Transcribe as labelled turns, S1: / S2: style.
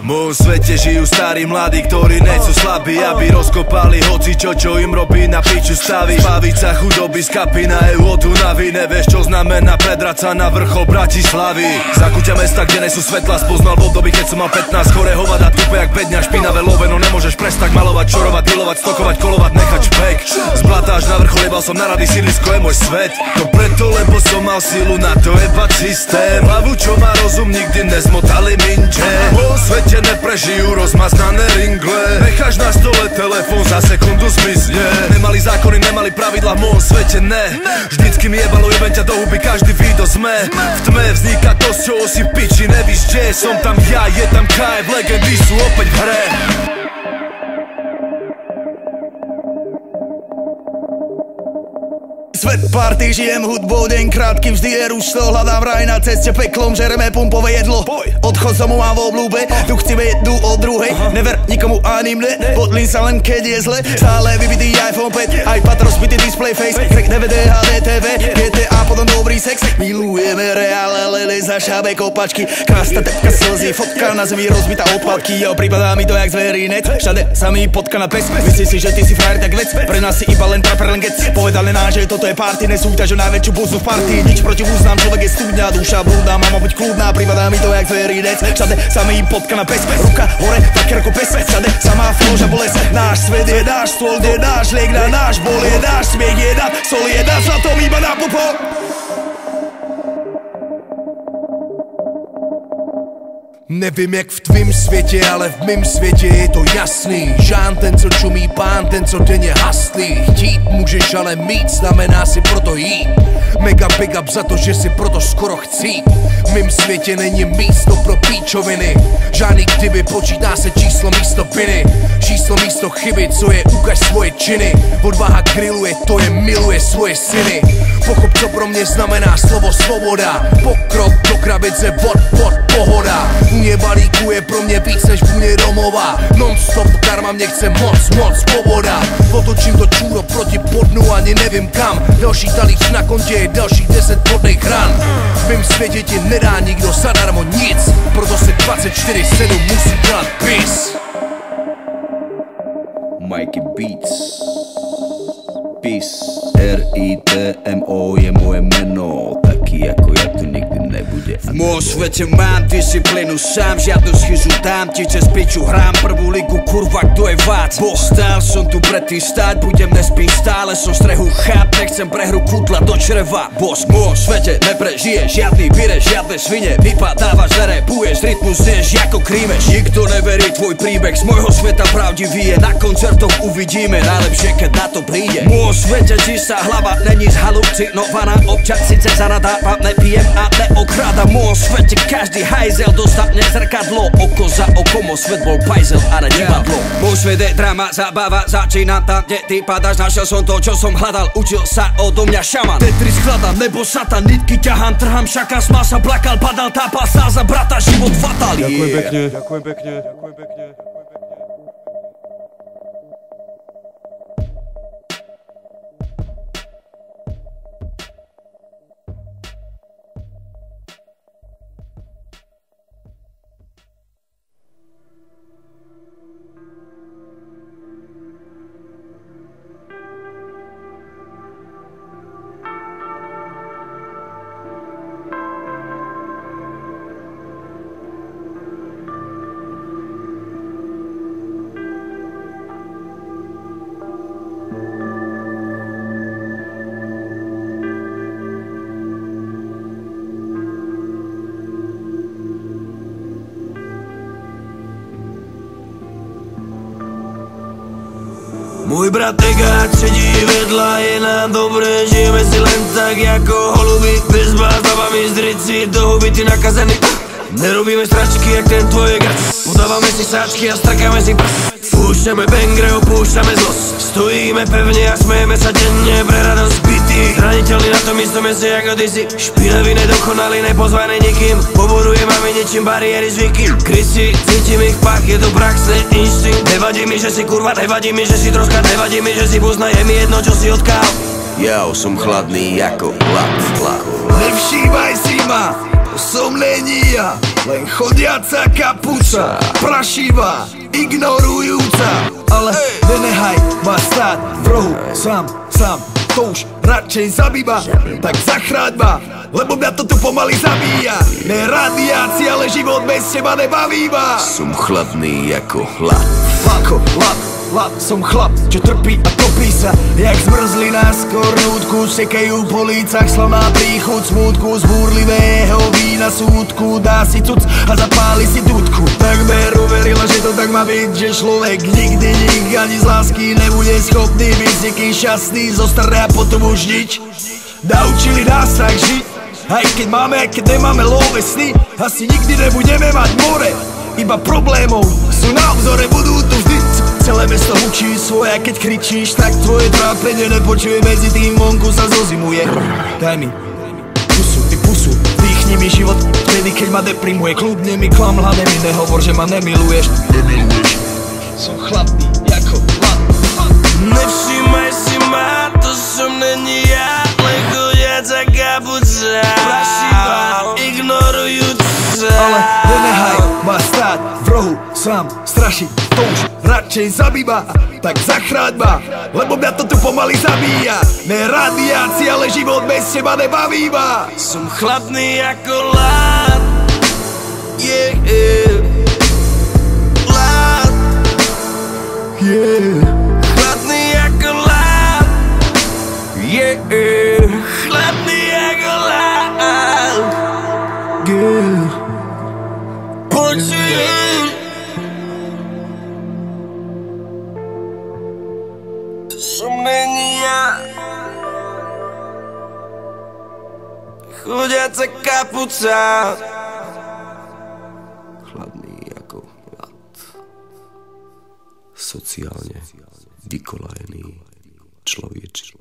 S1: V mojom svete žijú starí mladí, ktorí nechcú slabí, aby rozkopali hocičo, čo im robí na piču stavy. Zbaviť sa chudoby z kapy na EU od Unavy. Nevieš, čo znamená predrať sa na vrchol Bratislavy. Zakúťa mesta, kde nesú svetla, spoznal v období, keď som mal 15. Chore hovada, tupe jak 5 dňa, špinavé loveno. Nemôžeš prestať malovať, čorovať, dealovať, stokovať, kolovať, nechať špek. Z blata až na vrchol, jebal som na rady, sídlisko je môj svet. To preto, lebo som mal silu na to jebať systém. Hlavu, čo má rozum, nikdy nezmotali minče. Po svete neprežijú rozmaznané ringle. Necháš na stole telefón, za sekundu zmizne. Nemali zákony, nemali pravidla, v môjom svete ne. Vždycky mi jebalo, jebem ťa do huby, každý video sme. V tme vzniká to, z čoho si v piči, nevíš, kde som tam ja, je tam KF, legendy sú opäť v hre.
S2: Svet party, žijem hudbou, deň krátky, vždy je rušto. Hľadám raj na ceste peklom, žereme pumpové jedlo. Odchod som mu mám v oblúbe, tu chceme jednu od druhej. Never nikomu ani mne, podlím sa len keď je zle. Stále vybitý iPhone 5, iPad rozbitý display face. Crack DVD, HDTV, GTA, potom dobrý sex. Milujeme reále, lele za šábe kopačky. Krásna tepka slzy, fotka na zemi rozbitá odpadky. Jo, pripadá mi to jak zverinec, všade sa mi potka na pes. Myslíš si, že ty si frajer, tak vec, pre nás si iba len traper, len gec. Povedali nám, že toto je party, nesúťaž o najväčšiu buzu v partii. Nič proti úznám, človek je studňa, duša blúdna, mama buď kľudná, pripadá mi to jak zverinec. Všade sa mi potka na pes, ruka hore, tak ako pes. Všade sa má floža boles, náš svet je náš stôl, je náš liek na náš bol, je náš smiech, je náš sol, je náš zlatom iba na popol.
S3: Nevím jak v tvým světě, ale v mým světě je to jasný. Žán ten, co čumí, pán ten, co denně haslí. Chtít můžeš, ale mít znamená si proto jít. Mega big up za to, že si proto skoro chci. V mým světě není místo pro píčoviny. Žádný kdyby, počítá se číslo místo viny. Číslo místo chyby, co je ukaž svoje činy. Odvaha grilluje, to je miluje svoje syny. Pochop, co pro mě znamená slovo svoboda. Pokrok do krabice, pod pohoda. Vůně balíku je pro mě víc než vůně domova. Non-stop karma mě chce moc svoboda. Otočím to čůro proti podnu, ani nevím kam. Další talíř na kontě je dalších 10 podných ran. V mém světě ti nedá nikdo zadarmo nic, proto se 24/7 musí dělat pis.
S4: Mikey Beats, Peace, R-I-T-M-O je moje meno. Taký ako ja tu nikdy nebude.
S5: V môjom svete mám disciplínu sám, žiadnu schizu dám ti cez piču. Hrám prvú ligu, kurva, kto je vác. Boh stál som tu predtým stáť, budem nespím stále. Som strehu cháp, nechcem prehru kutla do čreva. Boss, v môjom svete neprežije žiadny bire, žiadne svine. Vypadávaš, zarepuješ, rytmus znieš ako krímeš. Nikto neverí tvoj príbeh, z môjho sveta pravdivý je. Na koncertoch uvidíme, najlepšie keď na to príde. V môjom svete čistá hlava, není zhalucinovaná. Občas sice zanadávam, nepijem a neokradám. V môjom svete každý hajzel dostane zrkadlo. Oko za okom, svet bol pajzel a ne divadlo. Môj svet je drama, zábava, začínam tam, kde ty padáš. Našiel som to, čo som hľadal, učil sa odo mňa šaman. Tetris skladám, nebo satan, nitky ťahám, trhám, šaka, smál sa, plakal, padal, tápal sa za brata, život fatal.
S6: Ďakujem pekne, ďakujem pekne, ďakujem pekne.
S7: Můj brat Egáč sedí vedľa, je nám dobré, žijeme si len tak jako holuby. Bez vás, babami, zdrici, do huby, ty nakazený. Nerobíme stračky jak ten tvoj Egáč. Udávame si sáčky a strkáme si púšťame bangre, opúšťame zlos. Stojíme pevne a smejeme sa denne pre radosť zbytých. Zraniteľný na tom istom mieste ako ty si. Špinavý, nedokonalý, nepozvaný nikým. Poborujem máme niečím bariéry zvyky. Krysy, cítim ich pach, je to praxný inštinkt. Nevadí mi, že si kurva, nevadí mi, že si troska, nevadí mi, že si buzna, je mi jedno, čo si odkál.
S5: Ja som chladný ako hlad.
S7: Nevšímaj si ma, to som není ja.
S2: len chodiaca kapuca, prašivá, ignorujúca. Ale nenehaj ma stáť v rohu sám, to už radšej zabíba, tak zachráň ma, lebo mňa to tu pomaly zabíja. Ne radiácia, ale život bez teba nebaví ma.
S7: Som chladný ako hlad.
S2: Ako hlad, som chlap, čo trpí a topí sa jak zmrzlina z kornútku. Sekajú po lícach slavná príchuť smútku, z búrlivého vína súdku dá si cuc a zapáli si dúdku. Takmer uverila, že to tak má byť, že človek nikdy ani z lásky nebude schopný byť niekým šťastný, zostane a potom už nič. Naučili nás tak žiť, aj keď máme, aj keď nemáme love sny. Asi nikdy nebudeme mať more, iba problémov sú na obzore, budú tu vždy. Celé mesto hučí svoje, a keď kričíš, tak tvoje trápenie nepočuje, medzi tým vonku sa zozimuje. Daj mi pusu, dýchni mi život, vtedy keď ma deprimuje. Kľudne mi klam, hlavne mi nehovor, že ma nemiluješ. Som chladný ako hlad.
S7: Nevšímaj si ma, to som není ja, len chodiaca kapuca, prašivá, ignorujúca.
S2: Ale nenehaj ma stáť v rohu sám, strašiť to už radšej zabíba, tak zachráň ma, lebo mňa to tu pomaly zabíja. Ne radiácia, ale život bez teba nebaví ma.
S7: Som chladný ako lát, lát, chladný ako lát, chladný ako lát, počujem. To som není ja, chodiaca kapuca, chladný ako ľad, sociálne vykolajený človečik.